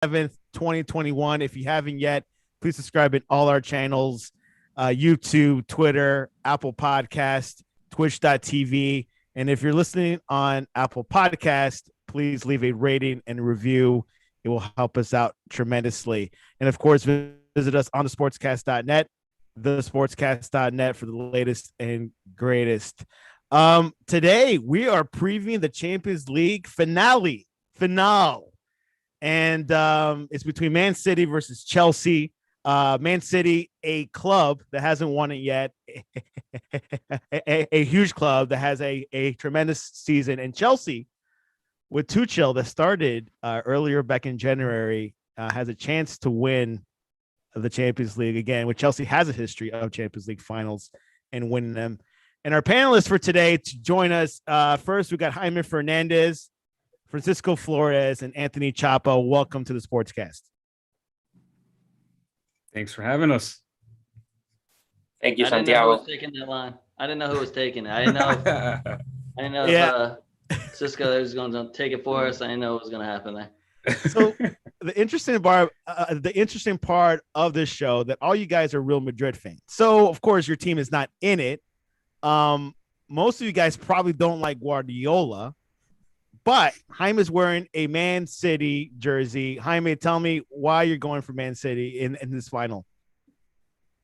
7th, 2021. If you haven't yet, please subscribe in all our channels, YouTube, Twitter, Apple Podcast, Twitch.tv. And if you're listening on Apple Podcast, please leave a rating and review. It will help us out tremendously. And of course, visit us on thesportscast.net, thesportscast.net for the latest and greatest. Today we are previewing the Champions League finale. And it's between Man City versus Chelsea. Man City, a club that hasn't won it yet, a huge club that has a tremendous season, and Chelsea with Tuchel that started earlier back in January has a chance to win the Champions League again, which Chelsea has a history of Champions League finals and winning them. And our panelists for today to join us, first we got Jaime Fernandez, Francisco Flores, and Anthony Chapo. Welcome to the Sportscast. Thanks for having us. Thank you, Santiago. I didn't know who was taking that line. I didn't know who was taking it. I didn't know if Cisco was going to take it for us. I didn't know what was going to happen there. So the interesting part of this show that all you guys are Real Madrid fans. So of course your team is not in it. Most of you guys probably don't like Guardiola, but Jaime's wearing a Man City jersey. Jaime, tell me why you're going for Man City in this final.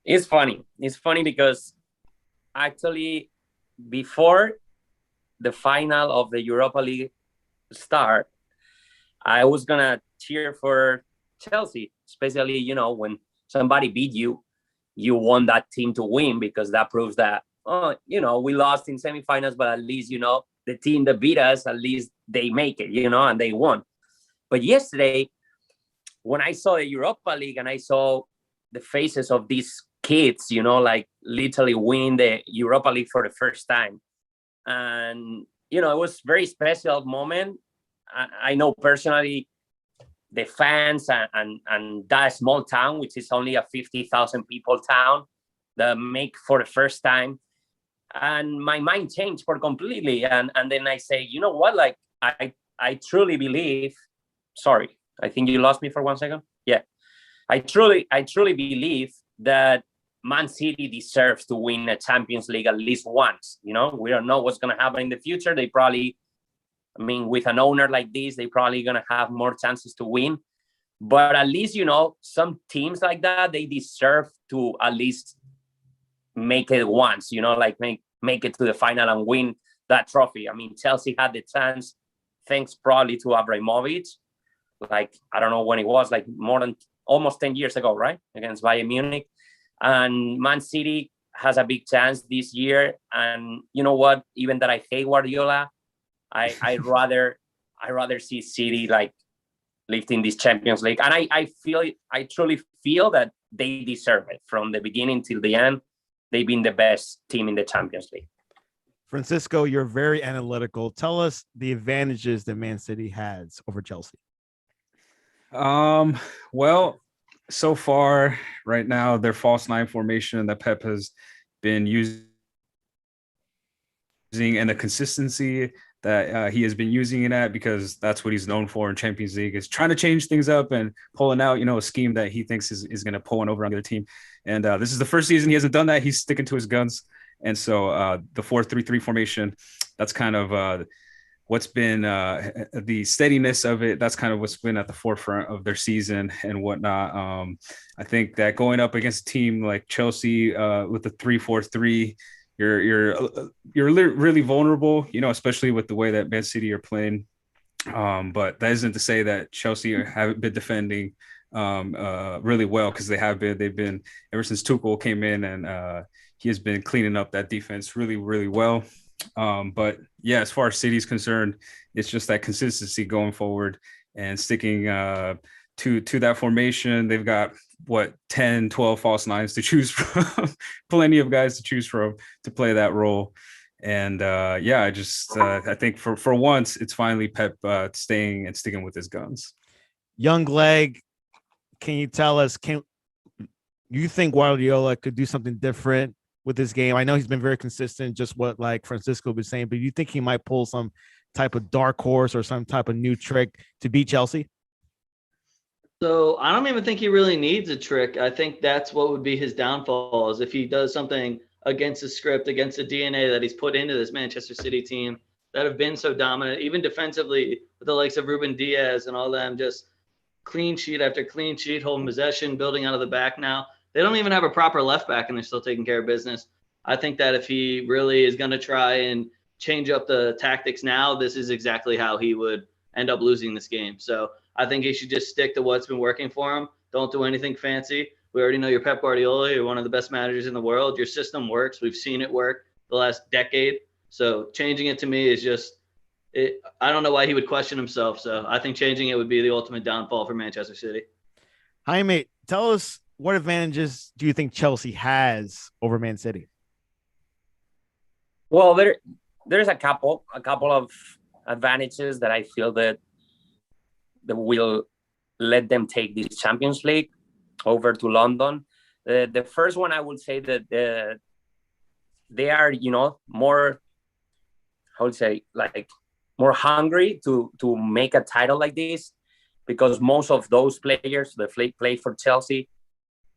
It's funny. It's funny because actually before the final of the Europa League start, I was going to cheer for Chelsea, especially, when somebody beat you, you want that team to win because that proves that, we lost in semifinals, but at least, the team that beat us, at least they make it, and they won. But yesterday, when I saw the Europa League and I saw the faces of these kids, like literally winning the Europa League for the first time. And, it was a very special moment. I know personally the fans and that small town, which is only a 50,000 people town, that make for the first time. And my mind changed for completely. And then I say, you know what? Like, I truly believe, sorry, I think you lost me for 1 second. Yeah. I truly believe that Man City deserves to win a Champions League at least once. We don't know what's going to happen in the future. They probably, with an owner like this, they probably going to have more chances to win. But at least, some teams like that, they deserve to at least make it once, like make it to the final and win that trophy. Chelsea had the chance, thanks probably to Abramovich, like, I don't know when it was, like more than almost 10 years ago, right? Against Bayern Munich. And Man City has a big chance this year. And you know what? Even that I hate Guardiola, I rather see City like lifting this Champions League. And I truly feel that they deserve it from the beginning till the end. They've been the best team in the Champions League. Francisco, you're very analytical. Tell us the advantages that Man City has over Chelsea. Well, so far right now, their false nine formation that Pep has been using and the consistency that he has been using it at, because that's what he's known for in Champions League, is trying to change things up and pulling out, a scheme that he thinks is going to pull one over on the other team. And this is the first season he hasn't done that. He's sticking to his guns. And so the 4-3-3 formation, that's kind of what's been the steadiness of it. That's kind of what's been at the forefront of their season and whatnot. I think that going up against a team like Chelsea with the 3-4-3, you're really vulnerable, especially with the way that Man City are playing. But that isn't to say that Chelsea haven't been defending really well, because they've been ever since Tuchel came in, and he has been cleaning up that defense really, really well. But yeah, as far as City's concerned, it's just that consistency going forward and sticking to that formation. They've got 10, 12 false nines to choose from, plenty of guys to choose from to play that role. And I think for once, it's finally Pep staying and sticking with his guns. Young leg, can you tell us, you think Guardiola could do something different with this game? I know he's been very consistent, just what like Francisco was saying, but you think he might pull some type of dark horse or some type of new trick to beat Chelsea? So I don't even think he really needs a trick. I think that's what would be his downfall is if he does something against the script, against the DNA that he's put into this Manchester City team that have been so dominant, even defensively with the likes of Ruben Diaz and all them, just clean sheet after clean sheet, holding possession, building out of the back now. They don't even have a proper left back and they're still taking care of business. I think that if he really is going to try and change up the tactics now, this is exactly how he would end up losing this game. So I think he should just stick to what's been working for him. Don't do anything fancy. We already know you're Pep Guardiola. You're one of the best managers in the world. Your system works. We've seen it work the last decade. So changing it to me is just I don't know why he would question himself. So I think changing it would be the ultimate downfall for Manchester City. Jaime, tell us what advantages do you think Chelsea has over Man City? Well, there's a couple of advantages that I feel that will let them take this Champions League over to London. The first one, I would say that they are, more, I would say, like more hungry to make a title like this, because most of those players that play for Chelsea,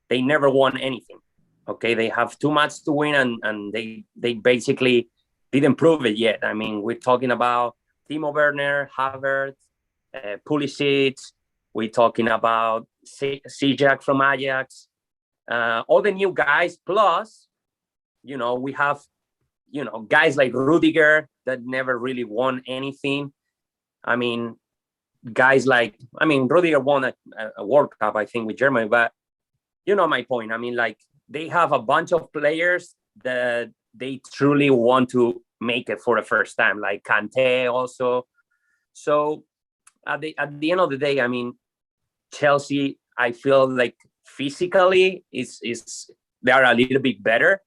they never won anything. Okay, they have too much to win, and they basically didn't prove it yet. I mean, we're talking about Timo Werner, Havertz, Pulisic. We're talking about Sijak from Ajax, all the new guys. Plus, we have, guys like Rudiger that never really won anything. I mean, Rudiger won a World Cup, I think, with Germany, but you know my point. I mean, like, they have a bunch of players that they truly want to make it for the first time, like Kante also. So at the end of the day, I mean, Chelsea, I feel like physically they are a little bit better.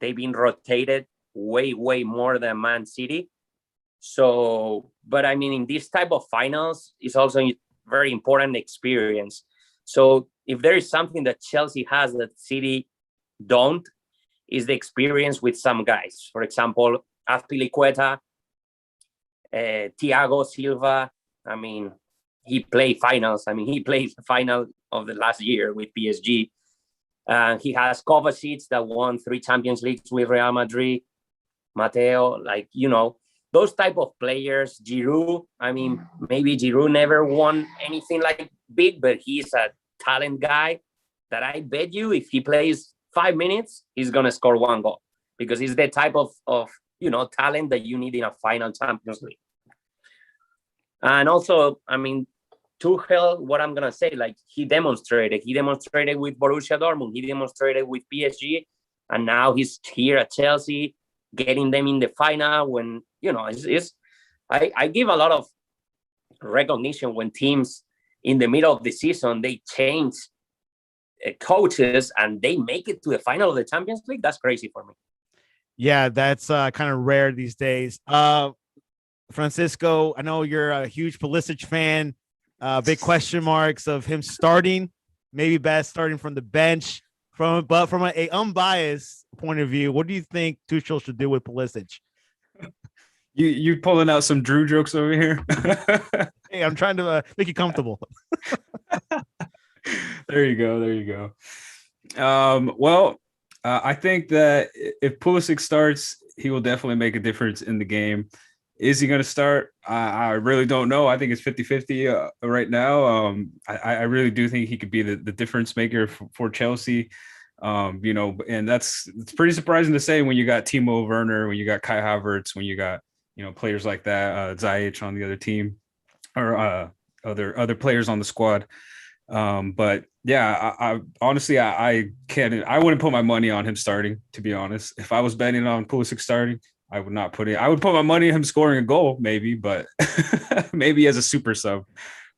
They've been rotated way more than Man City. So, but I mean, in this type of finals, it's also a very important experience. So if there is something that Chelsea has that City don't, is the experience with some guys. For example, Azpilicueta, Thiago Silva. I mean, he played finals. I mean, he played the final of the last year with PSG. He has Kovacic that won 3 Champions Leagues with Real Madrid. Mateo, those type of players. Giroud, I mean, maybe Giroud never won anything like big, but he's a talent guy that I bet you if he plays 5 minutes, he's going to score 1 goal, because he's the type of talent that you need in a final Champions League. And also, I mean, Tuchel, what I'm going to say, like, he demonstrated with Borussia Dortmund, he demonstrated with PSG, and now he's here at Chelsea, getting them in the final when, I give a lot of recognition when teams in the middle of the season, they change coaches and they make it to the final of the Champions League. That's crazy for me. Yeah, that's kind of rare these days. Francisco, I know you're a huge Pulisic fan. Big question marks of him starting, maybe best starting from the bench. But from an unbiased point of view, what do you think Tuchel should do with Pulisic? You pulling out some Drew jokes over here? Hey, I'm trying to make you comfortable. There you go. I think that if Pulisic starts, he will definitely make a difference in the game. Is he going to start? I really don't know. I think it's 50-50 right now. I really do think he could be the difference maker for Chelsea. And it's pretty surprising to say when you got Timo Werner, when you got Kai Havertz, when you got, players like that, Ziyech on the other team, or other players on the squad. But yeah, I honestly, I wouldn't put my money on him starting, to be honest. If I was betting on Pulisic starting, I would not put it. I would put my money on him scoring a goal, maybe, but maybe as a super sub.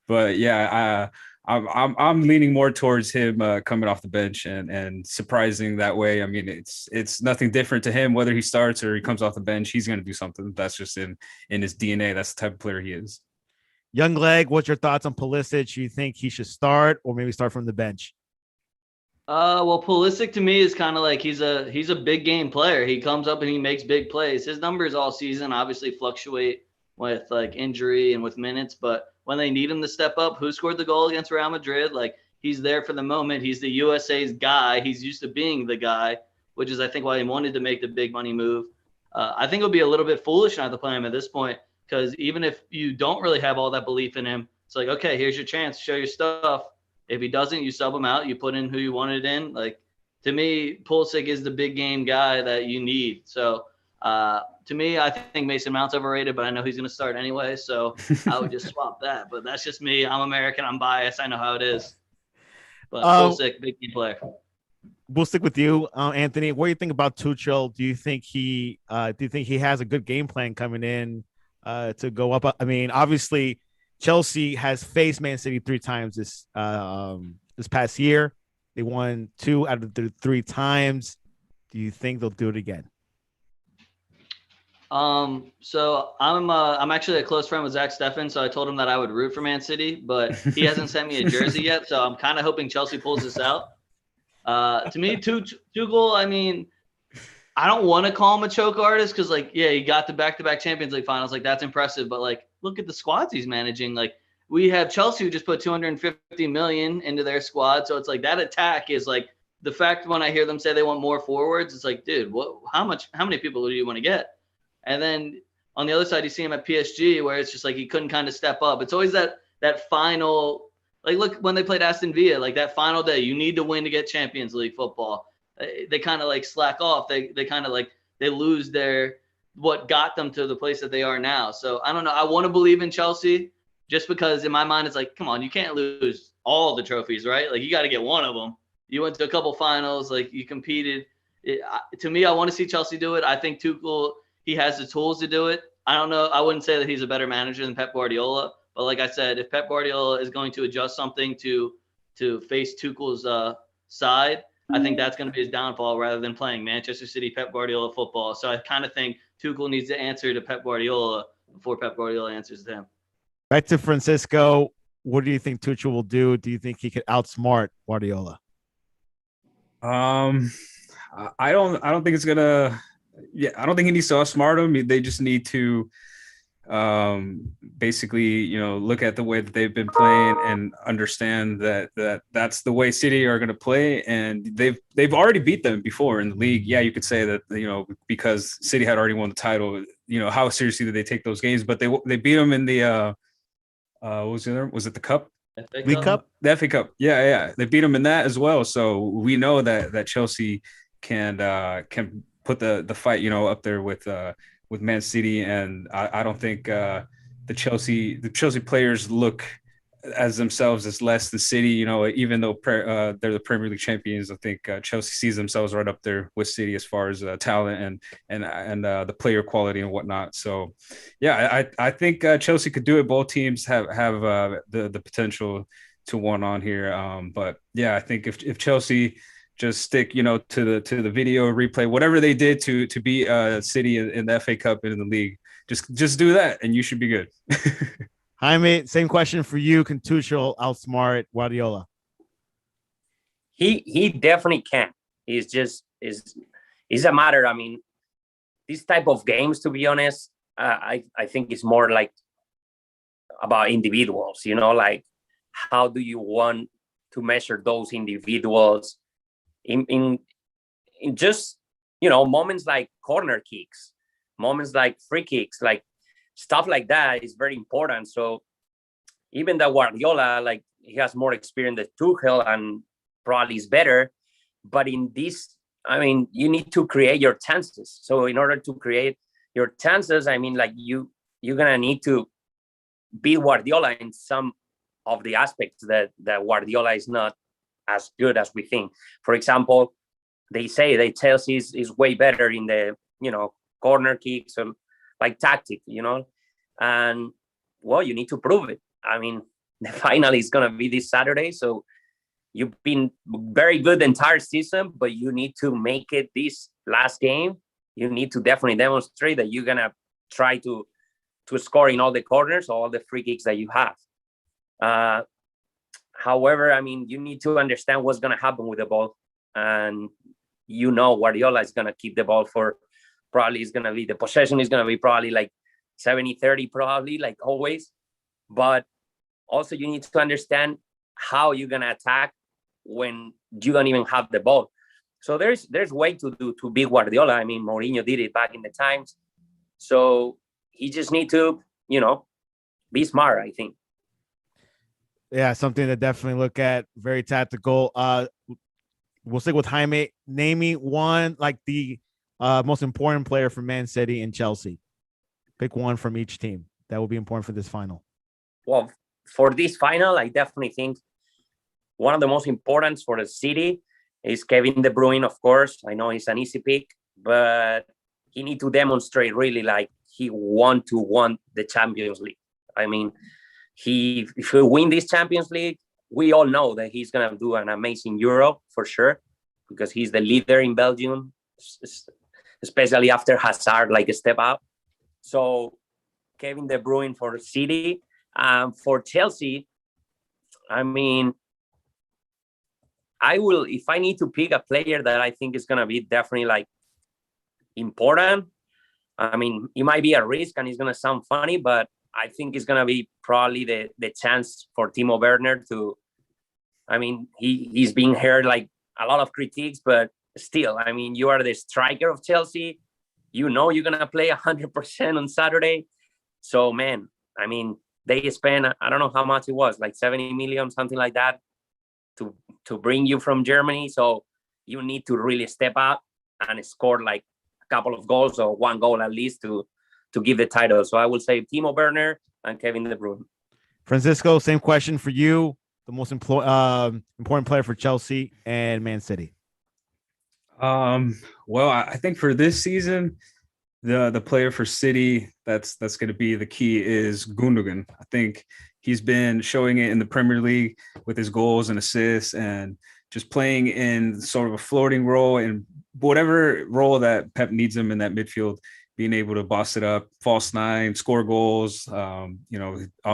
But yeah, I'm leaning more towards him coming off the bench and surprising that way. I mean, it's nothing different to him whether he starts or he comes off the bench. He's going to do something. That's just in his DNA. That's the type of player he is. Young Leg, what's your thoughts on Pulisic? You think he should start or maybe start from the bench? Well, Pulisic to me is kind of like he's a big game player. He comes up and he makes big plays. His numbers all season obviously fluctuate with like injury and with minutes, but when they need him to step up. Who scored the goal against Real Madrid? Like, he's there for the moment. He's the USA's guy. He's used to being the guy, which is, I think, why he wanted to make the big money move. I think it would be a little bit foolish not to play him at this point, because even if you don't really have all that belief in him, it's like, okay, here's your chance, show your stuff. If he doesn't, you sub him out, you put in who you wanted in. Like, to me, Pulisic is the big game guy that you need. So to me, I think Mason Mount's overrated, but I know he's going to start anyway. So I would just swap that. But that's just me. I'm American. I'm biased. I know how it is. But Pulisic, big team player. We'll stick with you, Anthony. What do you think about Tuchel? Do you think he has a good game plan coming in to go up? I mean, obviously, Chelsea has faced Man City 3 times this past year. They won 2 out of the 3 times. Do you think they'll do it again? So I'm actually a close friend with Zach Steffen, so I told him that I would root for Man City, but he hasn't sent me a jersey yet, so I'm kind of hoping Chelsea pulls this out. To me, Tuchel, I mean, I don't want to call him a choke artist because, like, yeah, he got the back-to-back Champions League finals. Like, that's impressive. But, like, look at the squads he's managing. Like, we have Chelsea who just put $250 million into their squad. So it's like that attack is like the fact when I hear them say they want more forwards, it's like, dude, how many people do you want to get? And then on the other side, you see him at PSG where it's just like he couldn't kind of step up. It's always that final, like, look, when they played Aston Villa, like that final day, you need to win to get Champions League football. They kind of like slack off. They kind of like they lose what got them to the place that they are now. So I don't know. I want to believe in Chelsea just because in my mind it's like, come on, you can't lose all the trophies, right? Like, you got to get one of them. You went to a couple finals, like you competed. To me, I want to see Chelsea do it. I think Tuchel, he has the tools to do it. I don't know. I wouldn't say that he's a better manager than Pep Guardiola, but like I said, if Pep Guardiola is going to adjust something to face Tuchel's side, I think that's going to be his downfall rather than playing Manchester City Pep Guardiola football. So I kind of think Tuchel needs to answer to Pep Guardiola before Pep Guardiola answers to him. Back to Francisco. What do you think Tuchel will do? Do you think he could outsmart Guardiola? I don't think it's gonna. Yeah, I don't think he needs to outsmart him. They just need to basically, look at the way that they've been playing and understand that's the way City are going to play. And they've already beat them before in the league. Yeah, you could say that, because City had already won the title, how seriously did they take those games? But they beat them in the what was the other? Was it the Cup? League Cup? The FA Cup. Yeah. They beat them in that as well. So we know that Chelsea can put the fight, up there with Man City, and I don't think the Chelsea players look as themselves as less than City. Even though they're the Premier League champions, I think Chelsea sees themselves right up there with City as far as talent and the player quality and whatnot. So, yeah, I think Chelsea could do it. Both teams have the potential to one on here. But yeah, I think if Chelsea just stick, to the video replay, whatever they did to beat City in the FA Cup and in the league, just do that, and you should be good. Jaime, same question for you. Can Tuchel outsmart Guardiola? He definitely can. It's a matter. I mean, this type of games, to be honest, I think it's more like about individuals. Like, how do you want to measure those individuals? In just, moments like corner kicks, moments like free kicks, like stuff like that is very important. So even that Guardiola, like, he has more experience than Tuchel and probably is better. But in this, I mean, you need to create your chances. So in order to create your chances, I mean, like, you're going to need to beat Guardiola in some of the aspects that Guardiola is not as good as we think. For example, they say that Chelsea is way better in the, corner kicks or like tactic, and well, you need to prove it. I mean, the final is going to be this Saturday. So you've been very good the entire season, but you need to make it this last game. You need to definitely demonstrate that you're going to try to score in all the corners, all the free kicks that you have. However, I mean, you need to understand what's going to happen with the ball. And, Guardiola is going to keep the ball for probably is going to be the possession is going to be probably like 70-30, probably, like always. But also you need to understand how you're gonna attack when you don't even have the ball. So there's way to be Guardiola. I mean, Mourinho did it back in the times. So he just need to, be smart, I think. Yeah, something to definitely look at. Very tactical. We'll stick with Jaime. Name me one, like the most important player for Man City and Chelsea. Pick one from each team that will be important for this final. Well, for this final, I definitely think one of the most important for the City is Kevin De Bruyne, of course. I know he's an easy pick, but he need to demonstrate really like he want to win the Champions League. I mean, if he win this Champions League, we all know that he's going to do an amazing Euro for sure, because he's the leader in Belgium, especially after Hazard, like a step up. So Kevin De Bruyne for City. For Chelsea, I mean, I will, if I need to pick a player that I think is going to be definitely like important, I mean, it might be a risk and it's going to sound funny, but I think it's going to be probably the chance for Timo Werner to, I mean, he's being heard like a lot of critiques, but still, I mean, you are the striker of Chelsea. You know you're going to play 100% on Saturday. So, man, I mean, they spent, I don't know how much it was, like 70 million, something like that, to bring you from Germany. So you need to really step up and score like a couple of goals or one goal at least to give the title. So I will say Timo Werner and Kevin De Bruyne. Francisco, same question for you. The most important player for Chelsea and Man City. Well, I think for this season, the player for City that's going to be the key is Gundogan. I think he's been showing it in the Premier League with his goals and assists, and just playing in sort of a floating role and whatever role that Pep needs him in that midfield, being able to boss it up, false nine, score goals, on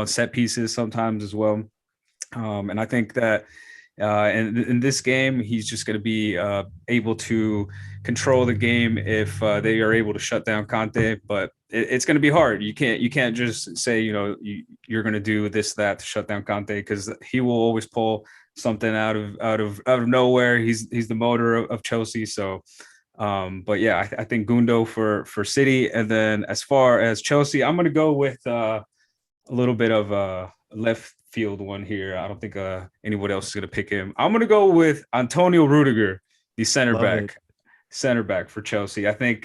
set pieces sometimes as well. And I think that in this game, he's just going to be able to control the game if they are able to shut down Conte. But it's going to be hard. You can't just say you're going to do this, that to shut down Conte, because he will always pull something out of nowhere. He's the motor of Chelsea. So, but yeah, I think Gundo for City, and then as far as Chelsea, I'm going to go with a little bit of a left field one here. I don't think anyone else is going to pick him. I'm going to go with Antonio Rudiger, the center back for Chelsea. I think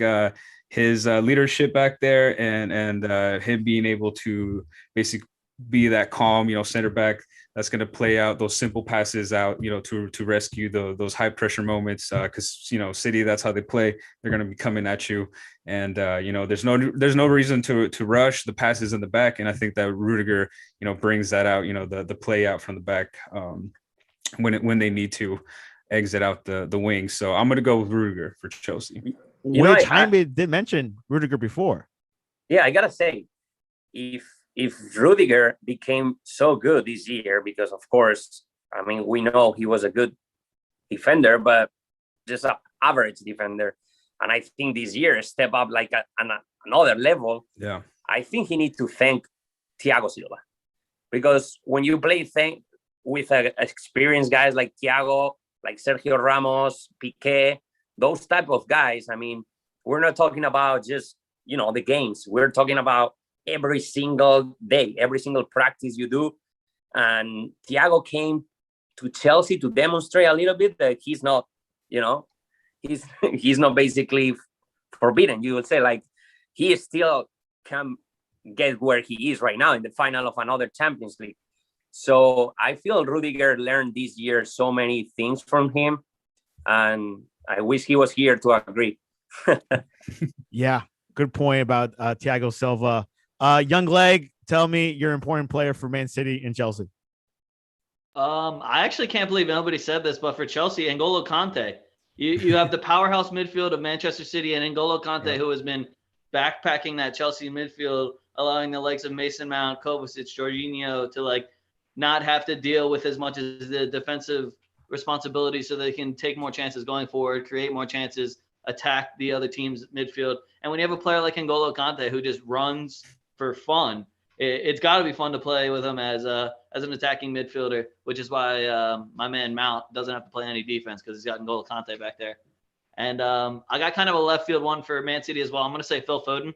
his leadership back there and him being able to basically be that calm, center back that's going to play out those simple passes out, to rescue those high pressure moments. Because City, that's how they play. They're going to be coming at you, and there's no reason to rush the passes in the back. And I think that Rudiger, brings that out. The play out from the back when they need to exit out the wings. So I'm going to go with Rudiger for Chelsea. Which Jaime did mention Rudiger before. Yeah, I gotta say, if Rudiger became so good this year, because of course, I mean, we know he was a good defender, but just an average defender. And I think this year step up like another level. Yeah, I think he needs to thank Thiago Silva, because when you play with experienced guys like Thiago, like Sergio Ramos, Piqué, those type of guys, I mean, we're not talking about just, the games. We're talking about every single day, every single practice you do. And Thiago came to Chelsea to demonstrate a little bit that he's not, he's not basically forbidden. You would say, like, he still can get where he is right now in the final of another Champions League. So I feel Rudiger learned this year so many things from him, and I wish he was here to agree. Yeah, good point about Thiago Silva. Young Leg, tell me your important player for Man City and Chelsea. I actually can't believe nobody said this, but for Chelsea, N'Golo Kante. You have the powerhouse midfield of Manchester City and N'Golo Kante, who has been backpacking that Chelsea midfield, allowing the likes of Mason Mount, Kovacic, Jorginho to not have to deal with as much as the defensive responsibility, so they can take more chances going forward, create more chances, attack the other team's midfield. And when you have a player like N'Golo Kante who just runs for fun, it's got to be fun to play with him as an attacking midfielder, which is why my man Mount doesn't have to play any defense because he's got N'Golo Kante back there. And I got kind of a left field one for Man City as well. I'm going to say Phil Foden.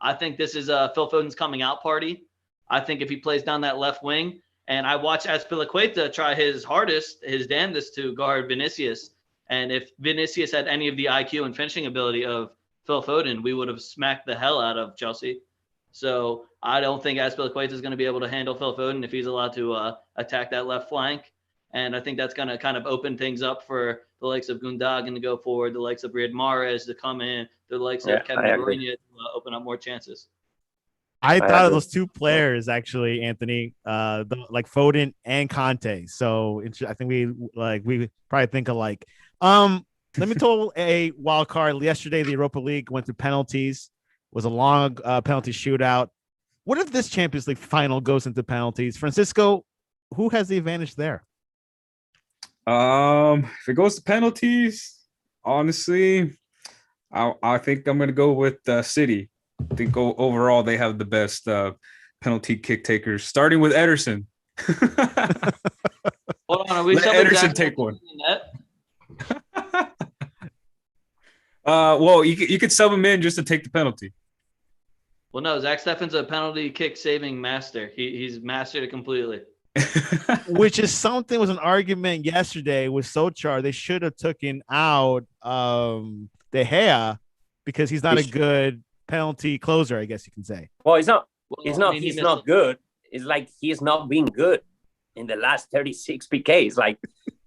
I think this is Phil Foden's coming out party. I think if he plays down that left wing, and I watched Azpilicueta try his hardest, his damnedest to guard Vinicius. And if Vinicius had any of the IQ and finishing ability of Phil Foden, we would have smacked the hell out of Chelsea. So I don't think Azpilicueta is going to be able to handle Phil Foden if he's allowed to attack that left flank. And I think that's going to kind of open things up for the likes of Gundogan to go forward, the likes of Riyad Mahrez to come in, the likes of Kevin De Bruyne to open up more chances. I thought of those two players actually, Anthony, like Foden and Conte. So I think we probably think alike. Let me tell a wild card. Yesterday, the Europa League went through penalties. It was a long penalty shootout. What if this Champions League final goes into penalties? Francisco, who has the advantage there? If it goes to penalties, honestly, I think I'm going to go with City. I think overall they have the best penalty kick takers, starting with Ederson. Hold on, are we Let Ederson take one. Well, you could sub him in just to take the penalty. Well, no, Zach Steffen's a penalty kick saving master. He's mastered it completely. Which is something was an argument yesterday with Solskjaer. They should have taken out De Gea because he's not a good penalty closer, I guess you can say. Well, he's not good. It's like he's not been good in the last 36 PKs. Like,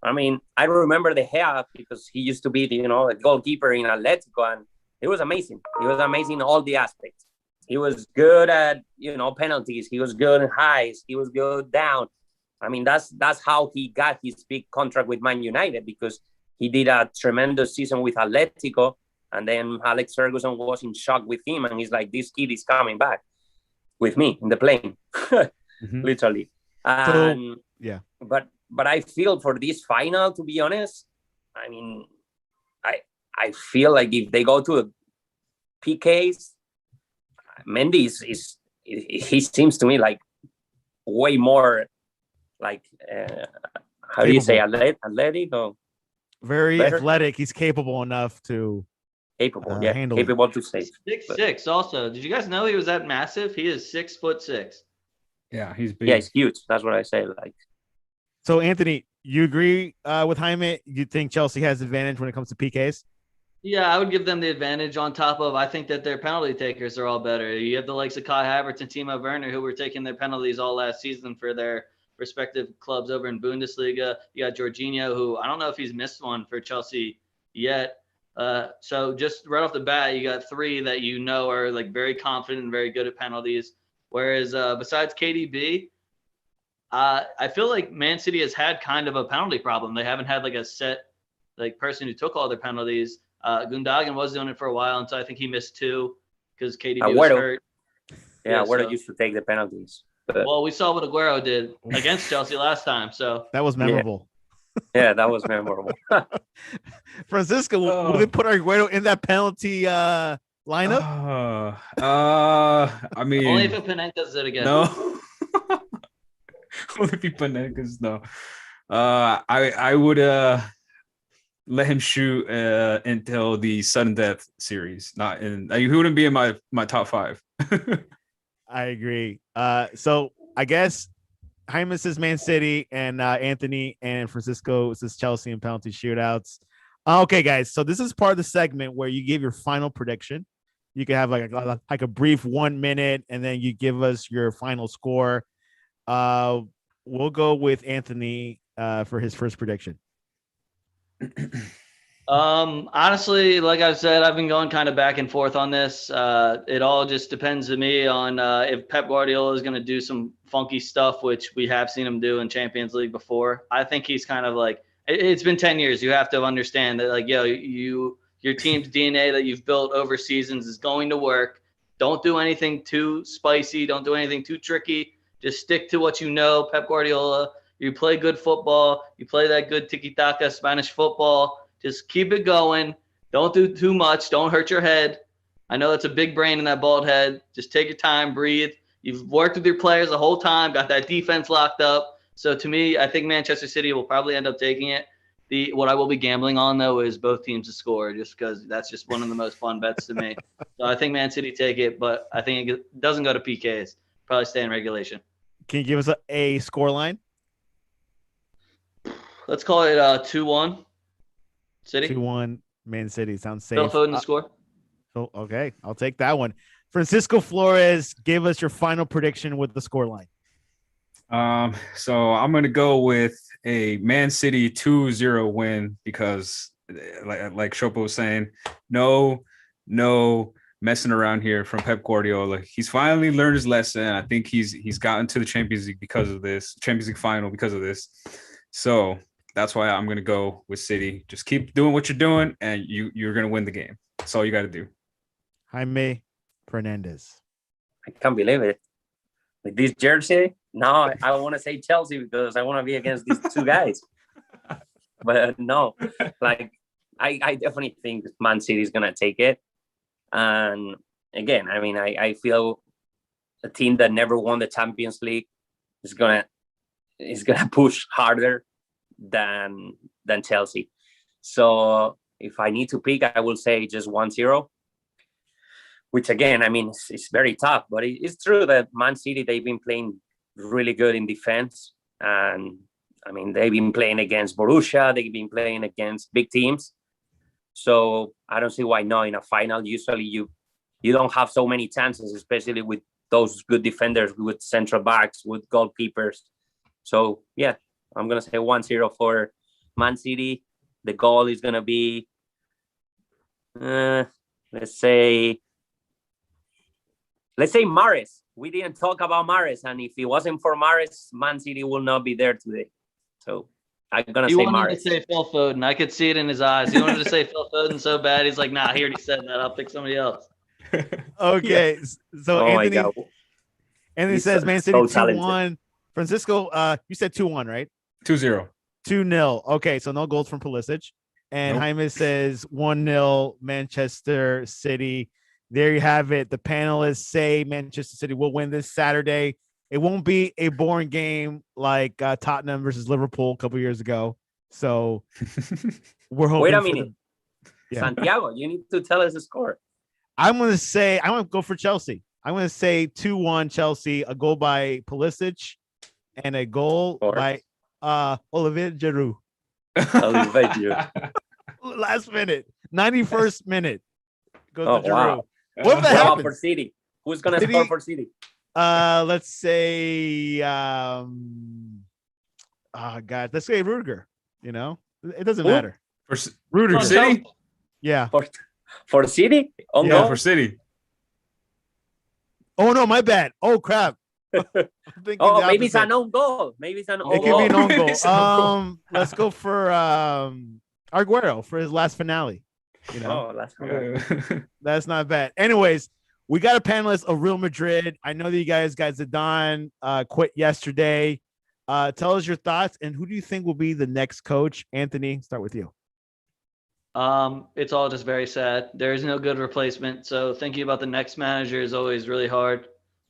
I mean, I remember De Gea because he used to be a goalkeeper in Atletico, and it was amazing. He was amazing in all the aspects. He was good at penalties. He was good in highs. He was good down. I mean, that's how he got his big contract with Man United, because he did a tremendous season with Atletico, and then Alex Ferguson was in shock with him, and he's like, this kid is coming back with me in the plane, literally. And, yeah. But I feel for this final, to be honest, I mean, I feel like if they go to a PKs, Mendy he seems to me like way more like how do you say athletic or very better? Athletic. He's capable enough to handle capable it. to save. 6'6" also. Did you guys know he was that massive? He is 6'6". Yeah, he's big. Yeah, he's huge. That's what I say. Like, so Anthony, you agree with Jaime? You think Chelsea has advantage when it comes to PKs? Yeah, I would give them the advantage on top of, I think that their penalty takers are all better. You have the likes of Kai Havertz and Timo Werner, who were taking their penalties all last season for their respective clubs over in Bundesliga. You got Jorginho, who I don't know if he's missed one for Chelsea yet. So just right off the bat, you got three that are like very confident and very good at penalties. Whereas besides KDB, I feel like Man City has had kind of a penalty problem. They haven't had like a set person who took all their penalties. Gundogan was doing it for a while, and so I think he missed two because KDB was hurt. Yeah, Aguero used to take the penalties. But... Well, we saw what Aguero did against Chelsea last time, so that was memorable. Yeah, that was memorable. Francisco, will they put Aguero in that penalty lineup? I mean, only if Panenka does it again. No, only if Panenka's no. I would let him shoot until the sudden death series. Not in. He wouldn't be in my top five. I agree. So I guess Jaime says Man City, and Anthony and Francisco says Chelsea and penalty shootouts. Okay, guys. So this is part of the segment where you give your final prediction. You can have like a brief 1 minute, and then you give us your final score. We'll go with Anthony for his first prediction. Honestly, like I said, I've been going kind of back and forth on this. It all just depends to me on if Pep Guardiola is going to do some funky stuff, which we have seen him do in Champions League before. I think he's kind of like, it's been 10 years. You have to understand that, like, your team's DNA that you've built over seasons is going to work. Don't do anything too spicy. Don't do anything too tricky. Just stick to what you know, Pep Guardiola. You play good football. You play that good tiki-taka Spanish football. Just keep it going. Don't do too much. Don't hurt your head. I know that's a big brain in that bald head. Just take your time, breathe, You've worked with your players the whole time, got that defense locked up. So to me, I think Manchester City will probably end up taking it. What I will be gambling on, though, is both teams to score, just because that's just one of the most fun bets to me. So I think Man City take it, but I think it doesn't go to PKs. Probably stay in regulation. Can you give us a score line? Let's call it 2-1 City. 2-1 Man City. Sounds safe. Phil Foden to score. Okay, I'll take that one. Francisco Flores, give us your final prediction with the score line. So I'm going to go with a Man City 2-0 win because, like Shopo was saying, no messing around here from Pep Guardiola. He's finally learned his lesson. I think he's gotten to the Champions League because of this, Champions League final because of this. So that's why I'm going to go with City. Just keep doing what you're doing, and you're going to win the game. That's all you got to do. Jaime Fernandez. I can't believe it. With this jersey, now I want to say Chelsea because I want to be against these two guys. But no, like I definitely think Man City is gonna take it. And again, I mean, I feel a team that never won the Champions League is gonna push harder than Chelsea. So if I need to pick, I will say just 1-0. Which again, I mean, it's very tough, but it's true that Man City, they've been playing really good in defense. And I mean, they've been playing against Borussia. They've been playing against big teams. So I don't see why not in a final. Usually you don't have so many chances, especially with those good defenders, with central backs, with goalkeepers. So yeah, I'm going to say 1-0 for Man City. The goal is going to be, let's say Mahrez. We didn't talk about Mahrez, and if it wasn't for Mahrez, Man City will not be there today. So I'm gonna say Mahrez. He wanted to say Phil Foden. I could see it in his eyes. He wanted to say Phil Foden so bad. He's like, nah, he already said that. I'll pick somebody else. Okay, so Anthony says Man City 2-1. Francisco, you said 2-1, right? 2-0. 2-0. Okay, so no goals from Pulisic. And Nope. Jaime says 1-0 Manchester City. There you have it. The panelists say Manchester City will win this Saturday. It won't be a boring game like Tottenham versus Liverpool a couple years ago. So we're hoping. Wait a minute. Santiago, you need to tell us the score. I'm going to go for Chelsea. I'm going to say 2-1 Chelsea, a goal by Pulisic and a goal by Olivier Giroud. Olivier Giroud. Last minute, 91st minute. Goes to Giroud. Wow. What about for City? Who's going to score for City? Let's say, let's say Rudiger. You know, it doesn't matter. For Rudiger. For City? Yeah. For City? Oh, yeah, for City. Oh, no, my bad. Oh, crap. Maybe it's an own goal. It could be an own goal. Let's go for Aguero for his last finale. You know, that's not bad. Anyways, we got a panelist of Real Madrid. I know that you guys Zidane quit yesterday. Tell us your thoughts and who do you think will be the next coach? Anthony, start with you. It's all just very sad. There is no good replacement. So thinking about the next manager is always really hard.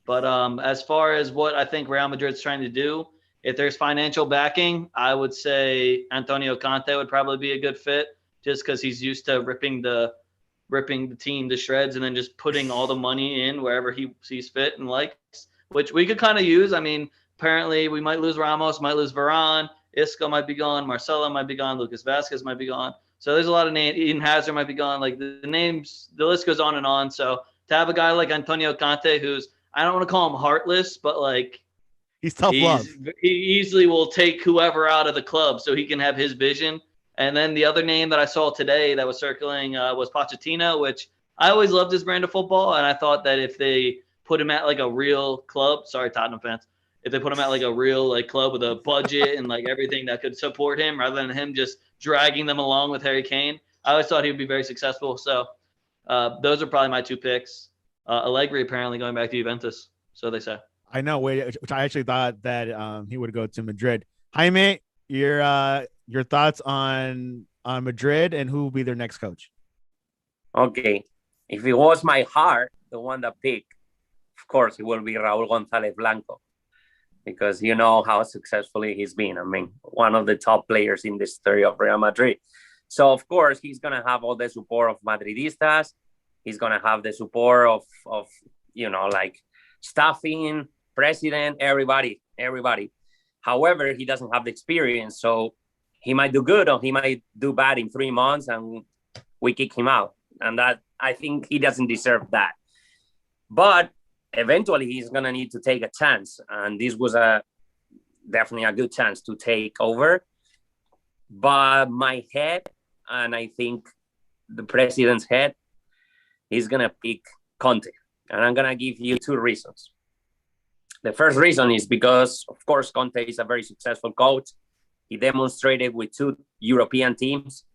But as far as what I think Real Madrid's trying to do, if there's financial backing, I would say Antonio Conte would probably be a good fit. Just because he's used to ripping the team to shreds and then just putting all the money in wherever he sees fit and likes, which we could kind of use. I mean, apparently we might lose Ramos, might lose Varane, Isco might be gone, Marcelo might be gone, Lucas Vazquez might be gone. So there's a lot of names. Eden Hazard might be gone. Like the names, the list goes on and on. So to have a guy like Antonio Conte, who's, I don't want to call him heartless, but like he's tough love. He easily will take whoever out of the club so he can have his vision. And then the other name that I saw today that was circling was Pochettino, which I always loved his brand of football. And I thought that if they put him at like a real club, sorry, Tottenham fans, if they put him at like a real like club with a budget and like everything that could support him rather than him just dragging them along with Harry Kane, I always thought he would be very successful. So those are probably my two picks. Allegri apparently going back to Juventus, so they say. I know, which I actually thought that he would go to Madrid. Jaime, your thoughts on Madrid and who will be their next coach? Okay. If it was my heart, the one that picked of course, it will be Raúl González Blanco, because you know how successfully he's been. I mean, one of the top players in the history of Real Madrid. So, of course, he's going to have all the support of Madridistas. He's going to have the support of like staffing, president, everybody. However, he doesn't have the experience. So he might do good or he might do bad in 3 months and we kick him out. And that, I think he doesn't deserve that. But eventually he's going to need to take a chance. And this was definitely a good chance to take over. But my head, and I think the president's head, he's going to pick Conte. And I'm going to give you 2 reasons. The first reason is because, of course, Conte is a very successful coach. He demonstrated with 2 European teams,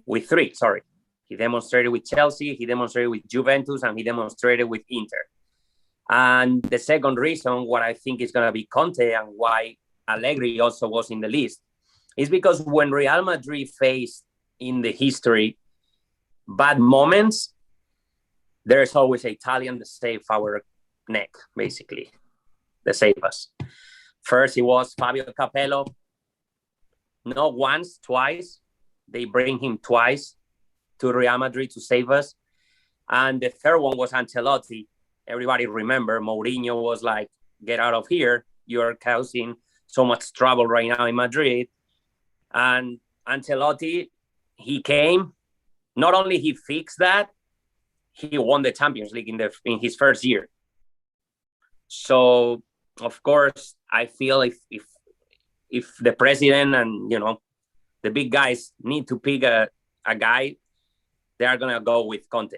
with 3, sorry. He demonstrated with Chelsea, he demonstrated with Juventus, and he demonstrated with Inter. And the second reason, what I think is going to be Conte and why Allegri also was in the list, is because when Real Madrid faced in the history bad moments, there's always an Italian to save our neck, basically, to save us. First, it was Fabio Capello. Not once, twice. They bring him twice to Real Madrid to save us. And the third one was Ancelotti. Everybody remember, Mourinho was like, get out of here. You're causing so much trouble right now in Madrid. And Ancelotti, he came. Not only he fixed that, he won the Champions League in his first year. So, of course, I feel if the president and, the big guys need to pick a guy, they are going to go with Conte.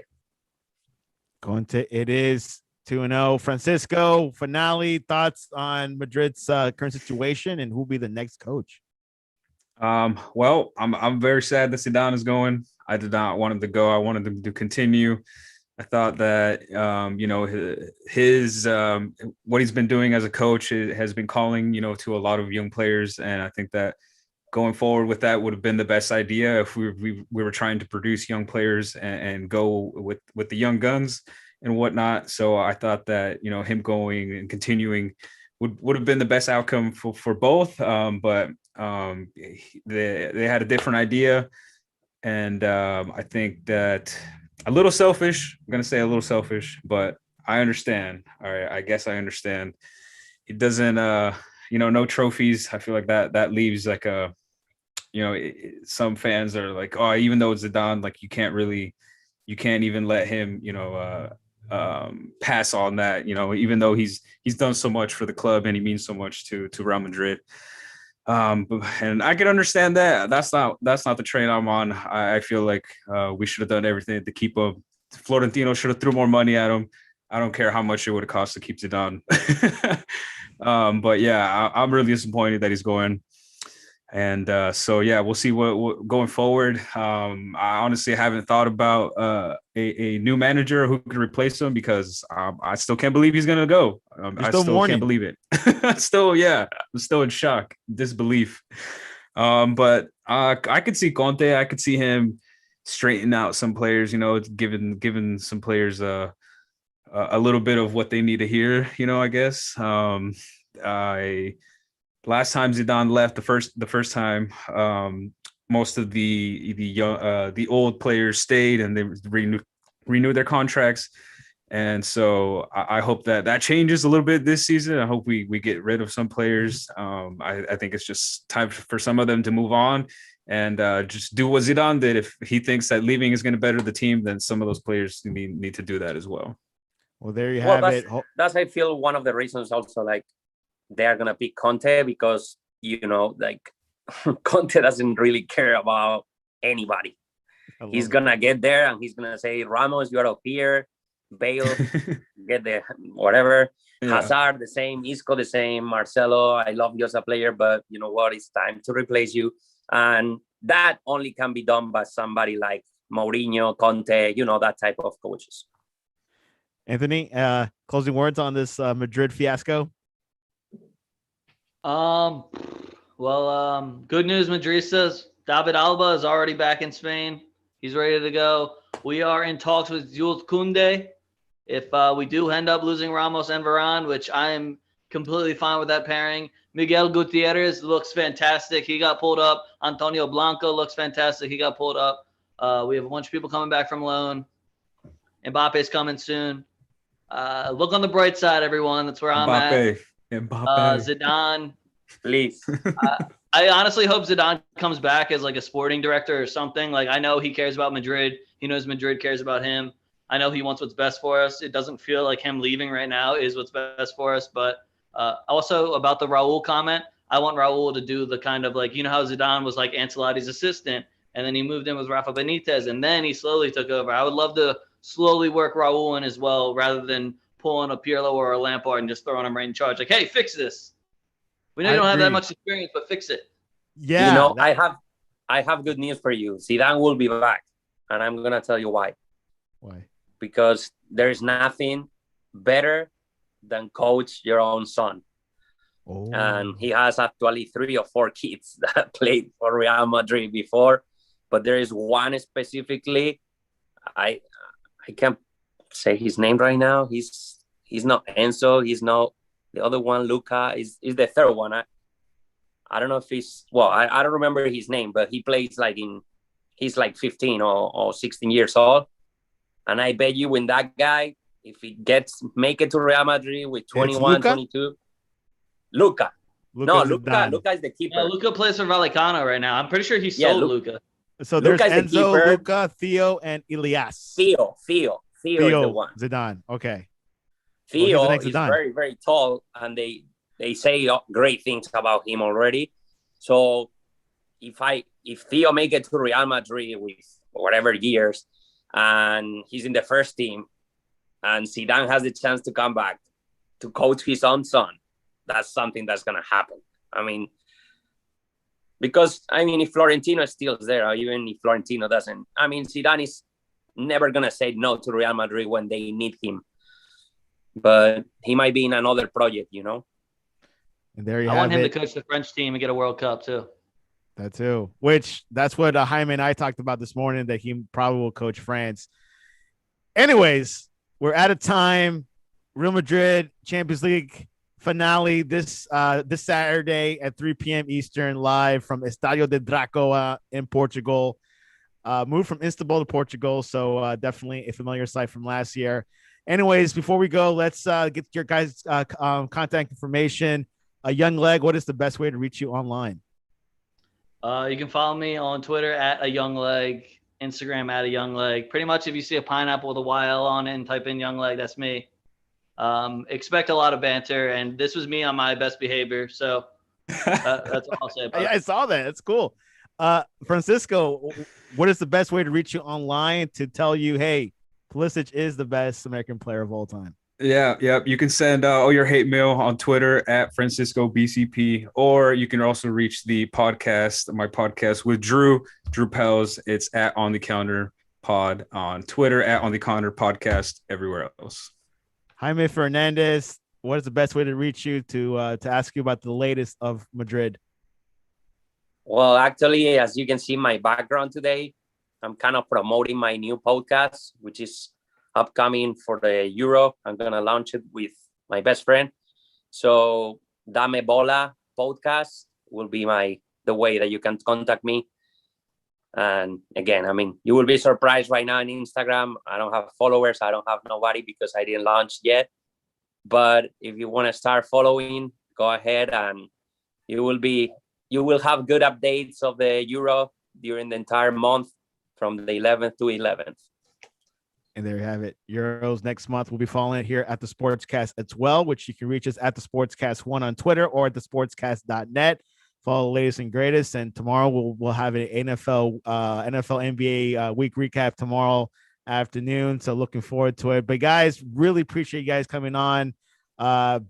Conte, it is 2-0. Francisco, finale, thoughts on Madrid's current situation and who will be the next coach? Well, I'm very sad that Zidane is going. I did not want him to go. I wanted him to continue. I thought that, his what he's been doing as a coach has been calling, to a lot of young players. And I think that going forward with that would have been the best idea if we were trying to produce young players and go with the young guns and whatnot. So I thought that, him going and continuing would have been the best outcome for both. But they had a different idea. And I think that a little selfish, I'm going to say a little selfish, but I understand. All right. I guess I understand. He doesn't, no trophies. I feel like that leaves like some fans are like, oh, even though it's Zidane, like you can't even let him, pass on that, even though he's done so much for the club and he means so much to Real Madrid. And I can understand that. That's not the train I'm on. I feel like we should have done everything to keep him. Florentino should have threw more money at him. I don't care how much it would have cost to keep Zidane. But yeah, I'm really disappointed that he's going. And so, yeah, we'll see what going forward. I honestly haven't thought about a new manager who could replace him because I still can't believe he's going to go. I still can't believe it. I'm still in shock, disbelief. But I could see Conte. I could see him straighten out some players, giving some players a little bit of what they need to hear, I guess. Last time Zidane left, the first time, most of the old players stayed and they renewed their contracts, and so I hope that changes a little bit this season. I hope we get rid of some players. I think it's just time for some of them to move on and just do what Zidane did. If he thinks that leaving is going to better the team, then some of those players need to do that as well. Well, there you have it. That's I feel one of the reasons also like. They're going to pick Conte because, Conte doesn't really care about anybody. He's going to get there and he's going to say, Ramos, you're up here. Bale, get the whatever. Yeah. Hazard, the same. Isco, the same. Marcelo, I love you as a player, but you know what? It's time to replace you. And that only can be done by somebody like Mourinho, Conte, that type of coaches. Anthony, closing words on this Madrid fiasco? Good news, Madridistas. David Alba is already back in Spain. He's ready to go. We are in talks with Jules Koundé. If we do end up losing Ramos and Varane, which I am completely fine with that pairing, Miguel Gutierrez looks fantastic. He got pulled up. Antonio Blanco looks fantastic. He got pulled up. We have a bunch of people coming back from loan. Mbappe's coming soon. Look on the bright side, everyone. That's where I'm at. Zidane. Please. I honestly hope Zidane comes back as like a sporting director or something. Like, I know he cares about Madrid. He knows Madrid cares about him. I know he wants what's best for us. It doesn't feel like him leaving right now is what's best for us. But also about the Raul comment, I want Raul to do the kind of like, you know how Zidane was like Ancelotti's assistant, and then he moved in with Rafa Benitez, and then he slowly took over. I would love to slowly work Raul in as well, rather than pulling a Pirlo or a Lampard and just throwing him right in charge. Like, hey, fix this. We know you don't have that much experience, but fix it. Yeah. You know, I have good news for you. Zidane will be back, and I'm gonna tell you why. Why? Because there is nothing better than coach your own son. Oh. And he has actually 3 or 4 kids that played for Real Madrid before, but there is one specifically. I can't say his name right now. He's not Enzo. He's not the other one. Luca is the third one. I don't know if I don't remember his name, but he plays he's like 15 or 16 years old. And I bet you when that guy, if he make it to Real Madrid with 21, 22, Luca is the keeper. Yeah, Luca plays for Vallecano right now. I'm pretty sure he sold Luca. So there's Enzo, Luca, Theo, and Elias. Theo is the one. Zidane. Okay. Theo is very, very tall, and they say great things about him already. So if Theo make it to Real Madrid with whatever years, and he's in the first team, and Zidane has the chance to come back to coach his own son, that's something that's going to happen. I mean, because, if Florentino is still there, or even if Florentino doesn't, Zidane is never going to say no to Real Madrid when they need him. But he might be in another project, you know? And there you I want him to coach the French team and get a World Cup, too. That too. That's what Jaime and I talked about this morning, that he probably will coach France. Anyways, we're out of time. Real Madrid Champions League finale this Saturday at 3 p.m. Eastern, live from Estadio de Dracoa in Portugal. Moved from Istanbul to Portugal, so definitely a familiar sight from last year. Anyways, before we go, let's get your guys' contact information. Young Leg, what is the best way to reach you online? You can follow me on Twitter at a Young Leg, Instagram at a Young Leg. Pretty much if you see a pineapple with a YL on it and type in Young Leg, that's me. Expect a lot of banter, and this was me on my best behavior. So that's all I'll say about it. I saw that. It's cool. Francisco, what is the best way to reach you online to tell you, hey, Pulisic is the best American player of all time? Yeah. You can send all your hate mail on Twitter at Francisco BCP, or you can also reach the podcast, my podcast with Drew Pels. It's at On the Counter Pod on Twitter, at On the Counter Podcast everywhere else. Jaime Fernandez, what is the best way to reach you to ask you about the latest of Madrid? Well, actually, as you can see my background today, I'm kind of promoting my new podcast, which is upcoming for the Euro. I'm going to launch it with my best friend. So Dame Bola podcast will be the way that you can contact me. And again, you will be surprised right now on Instagram. I don't have followers. I don't have nobody because I didn't launch yet. But if you want to start following, go ahead, and you will have good updates of the Euro during the entire month from the 11th to 11th. And there you have it. Euros next month. We'll be following it here at the Sportscast as well, which you can reach us at the Sportscast1 on Twitter or at the sportscast.net. Follow the latest and greatest. And tomorrow we'll have an NFL NBA week recap tomorrow afternoon. So looking forward to it. But guys, really appreciate you guys coming on.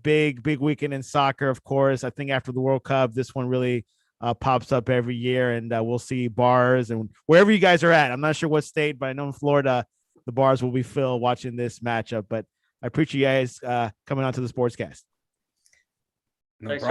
Big weekend in soccer, of course. I think after the World Cup, this one really pops up every year, and we'll see bars and wherever you guys are at. I'm not sure what state, but I know in Florida, the bars will be filled watching this matchup. But I appreciate you guys coming on to the Sportscast. No problem.